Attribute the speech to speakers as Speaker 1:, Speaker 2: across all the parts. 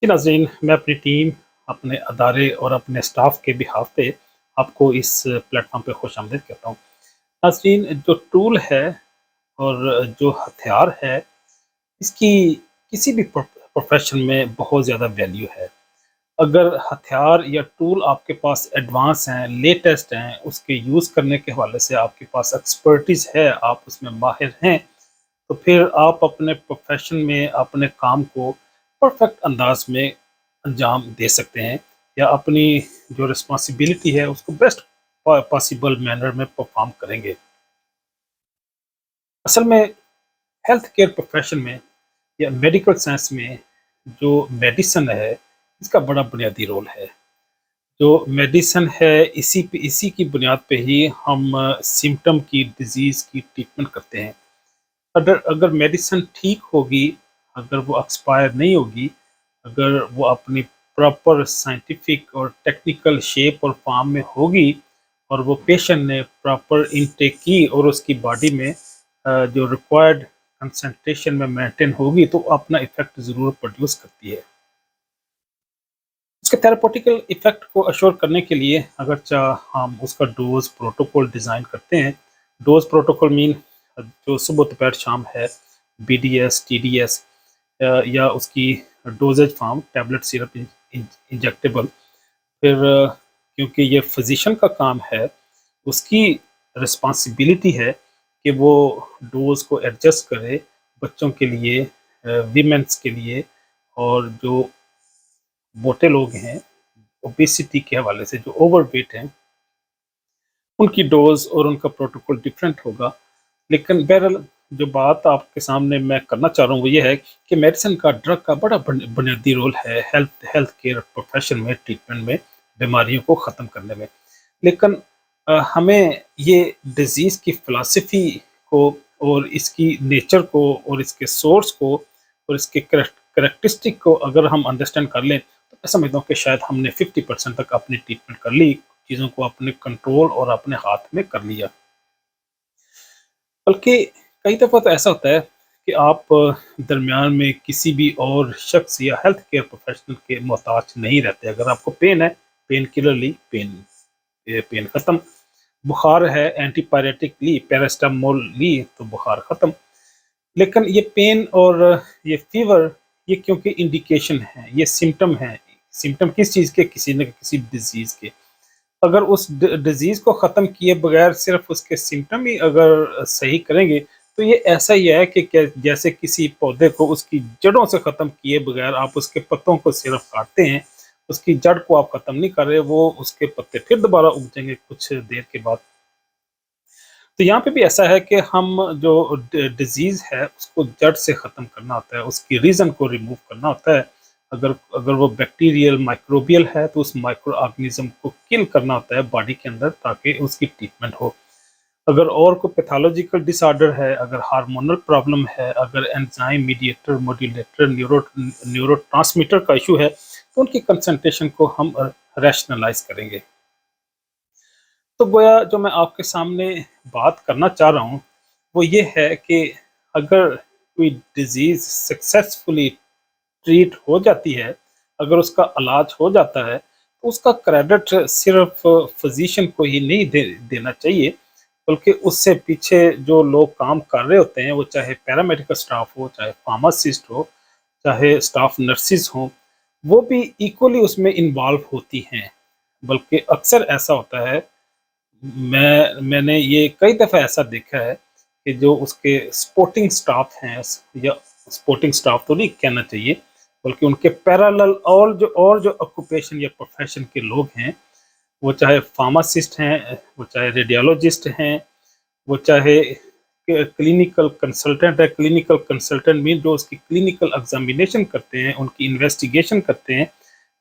Speaker 1: जी नाज़रीन, मैं अपनी टीम, अपने अदारे और अपने स्टाफ के बिहाफ़ पे आपको इस प्लेटफ़ॉर्म पे खुशामदीद कहता हूँ। नाज़रीन, जो टूल है और जो हथियार है, इसकी किसी भी प्रोफ़ेशन में बहुत ज़्यादा वैल्यू है। अगर हथियार या टूल आपके पास एडवांस हैं, लेटेस्ट हैं, उसके यूज़ करने के हवाले से आपके पास एक्सपर्टीज़ है, आप उसमें माहिर हैं, तो फिर आप अपने प्रोफ़ेशन में अपने काम को परफ़ेक्ट अंदाज़ में अंजाम दे सकते हैं या अपनी जो रिस्पॉन्सिबिलिटी है उसको बेस्ट पॉसिबल मैनर में परफ़ॉर्म करेंगे। असल में हेल्थ केयर प्रोफ़ेशन में या मेडिकल साइंस में जो मेडिसिन है, इसका बड़ा बुनियादी रोल है। जो मेडिसिन है इसी की बुनियाद पे ही हम सिम्पटम की डिज़ीज़ की ट्रीटमेंट करते हैं। अगर अगर मेडिसिन ठीक होगी, अगर वो एक्सपायर नहीं होगी, अगर वो अपनी प्रॉपर साइंटिफिक और टेक्निकल शेप और फॉर्म में होगी और वो पेशेंट ने प्रॉपर इनटेक की और उसकी बॉडी में जो रिक्वायर्ड कंसंट्रेशन में मेंटेन होगी तो अपना इफेक्ट ज़रूर प्रोड्यूस करती है। उसके थेरापेटिकल इफेक्ट को अश्योर करने के लिए अगर हम उसका डोज प्रोटोकॉल डिज़ाइन करते हैं। डोज प्रोटोकॉल मीन जो सुबह दोपहर शाम है, बीडीएस, टीडीएस या उसकी doses form tablet, syrup, injectable. फिर क्योंकि ये फिजिशियन का काम है, उसकी रिस्पॉन्सिबिलिटी है कि वो डोज को एडजस्ट करे बच्चों के लिए, वीमेंस के लिए, और जो मोटे लोग हैं, ओबेसिटी के हवाले से जो ओवरवेट हैं, उनकी डोज और उनका प्रोटोकॉल डिफरेंट होगा। लेकिन बहरहाल जो बात आपके सामने मैं करना चाह रहा हूँ वो ये है कि मेडिसिन का, ड्रग का बड़ा बुनियादी रोल है हेल्थ हेल्थ केयर प्रोफेशन में, ट्रीटमेंट में, बीमारियों को ख़त्म करने में। लेकिन हमें ये डिज़ीज़ की फ़िलासफ़ी को और इसकी नेचर को और इसके सोर्स को और इसके करैक्टरिस्टिक को अगर हम अंडरस्टैंड कर लें, तो मैं समझता हूँ कि शायद हमने 50% तक अपनी ट्रीटमेंट कर ली, चीज़ों को अपने कंट्रोल और अपने हाथ में कर लिया। बल्कि कई दफ़ा तो ऐसा होता है कि आप दरमियान में किसी भी और शख्स या हेल्थ केयर प्रोफेशनल के मोहताज नहीं रहते। अगर आपको पेन है, पेन किलर ली, पेन ख़त्म। बुखार है, एंटीपायरेटिक ली, पैरासिटामोल ली, तो बुखार ख़त्म। लेकिन ये पेन और ये फ़ीवर, ये क्योंकि इंडिकेशन है, ये सिम्पटम हैं। सिम्पटम किस चीज़ के? किसी न किसी डिज़ीज़ के। अगर उस डिजीज को खत्म किए बगैर सिर्फ उसके सिम्टम ही अगर सही करेंगे, तो ये ऐसा ही है कि क्या, जैसे किसी पौधे को उसकी जड़ों से खत्म किए बगैर आप उसके पत्तों को सिर्फ काटते हैं, उसकी जड़ को आप खत्म नहीं कर रहे, वो उसके पत्ते फिर दोबारा उग जाएंगे कुछ देर के बाद। तो यहाँ पे भी ऐसा है कि हम जो डिजीज है उसको जड़ से खत्म करना होता है, उसकी रीजन को रिमूव करना होता है। अगर अगर वो बैक्टीरियल माइक्रोबियल है तो उस माइक्रो ऑर्गेनिज्म को किल करना होता है बॉडी के अंदर, ताकि उसकी ट्रीटमेंट हो। अगर और कोई पैथोलॉजिकल डिसऑर्डर है, अगर हार्मोनल प्रॉब्लम है, अगर एंजाइम मीडिएटर मॉड्यूलेटर न्यूरो का इशू है, तो उनकी कंसंट्रेशन को हम रैशनलाइज करेंगे। तो गोया जो मैं आपके सामने बात करना चाह रहा हूँ वो ये है कि अगर कोई डिजीज़ सक्सेसफुली ट्रीट हो जाती है, अगर उसका इलाज हो जाता है, तो उसका क्रेडिट सिर्फ फिजिशियन को ही नहीं देना चाहिए, बल्कि उससे पीछे जो लोग काम कर रहे होते हैं, वो चाहे पैरामेडिकल स्टाफ हो, चाहे फार्मासिस्ट हो, चाहे स्टाफ नर्सिस हों, वो भी इक्वली उसमें इन्वॉल्व होती हैं। बल्कि अक्सर ऐसा होता है, मैंने ये कई दफ़ा ऐसा देखा है कि जो उसके सपोर्टिंग स्टाफ हैं, या सपोर्टिंग स्टाफ तो नहीं कहना चाहिए, बल्कि उनके पैरेलल और जो ऑक्यूपेशन या प्रोफेशन के लोग हैं, वो चाहे फार्मासिस्ट हैं, वो चाहे रेडियोलॉजिस्ट हैं, वो चाहे क्लिनिकल कंसल्टेंट है। क्लिनिकल कंसल्टेंट मीन जो उसकी क्लिनिकल एग्जामिनेशन करते हैं, उनकी इन्वेस्टिगेशन करते हैं,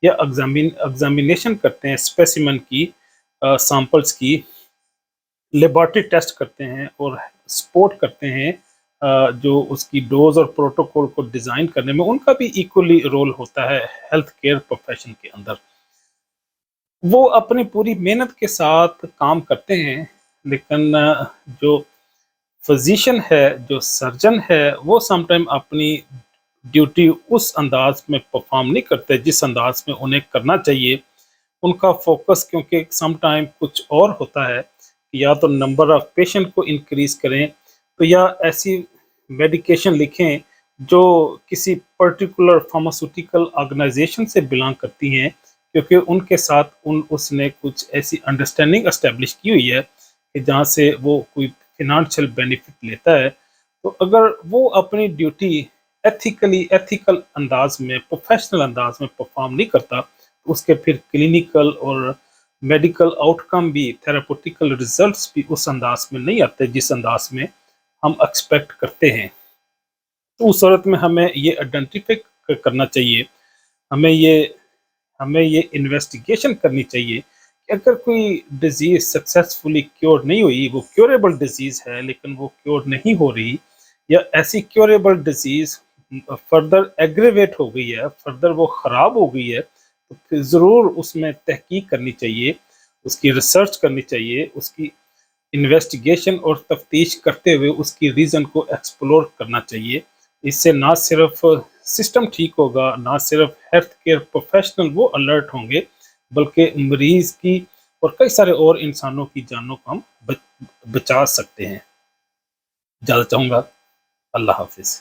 Speaker 1: या एग्जामिनेशन करते हैं स्पेसिमेन की, सैंपल्स की, लेबॉरेटरी टेस्ट करते हैं और सपोर्ट करते हैं जो उसकी डोज और प्रोटोकॉल को डिज़ाइन करने में, उनका भी इक्वली रोल होता है हेल्थ केयर प्रोफेशन के अंदर। वो अपनी पूरी मेहनत के साथ काम करते हैं, लेकिन जो फिजिशियन है, जो सर्जन है, वो समटाइम अपनी ड्यूटी उस अंदाज में परफॉर्म नहीं करते जिस अंदाज में उन्हें करना चाहिए। उनका फोकस क्योंकि सम टाइम कुछ और होता है कि या तो नंबर ऑफ पेशेंट को इंक्रीज करें, तो या ऐसी मेडिकेशन लिखें जो किसी पर्टिकुलर फार्मास्यूटिकल ऑर्गेनाइजेशन से बिलोंग करती हैं, क्योंकि उनके साथ उसने कुछ ऐसी अंडरस्टैंडिंग एस्टेब्लिश की हुई है कि जहाँ से वो कोई फिनेंशियल बेनिफिट लेता है। तो अगर वो अपनी ड्यूटी एथिकल अंदाज में, प्रोफेशनल अंदाज में परफॉर्म नहीं करता, तो उसके फिर क्लिनिकल और मेडिकल आउटकम भी, थेरापेटिकल रिजल्ट्स भी उस अंदाज में नहीं आते जिस अंदाज में हम एक्सपेक्ट करते हैं। तो उस सूरत में हमें ये आइडेंटिफाई करना चाहिए, हमें ये हमें ये इन्वेस्टिगेशन करनी चाहिए कि अगर कोई डिजीज सक्सेसफुली क्योर नहीं हुई, वो क्योरेबल डिजीज है लेकिन वो क्योर नहीं हो रही, या ऐसी क्योरेबल डिजीज फर्दर एग्रेवेट हो गई है, फर्दर वो ख़राब हो गई है, तो फिर ज़रूर उसमें तहकीक करनी चाहिए, उसकी रिसर्च करनी चाहिए, उसकी इन्वेस्टिगेशन और तफ्तीश करते हुए उसकी रीज़न को एक्सप्लोर करना चाहिए। इससे ना सिर्फ सिस्टम ठीक होगा, ना सिर्फ हेल्थ केयर प्रोफेशनल वो अलर्ट होंगे, बल्कि मरीज़ की और कई सारे और इंसानों की जानों को हम बचा सकते हैं। इजाज़त चाहूँगा। अल्लाह हाफ़िज़।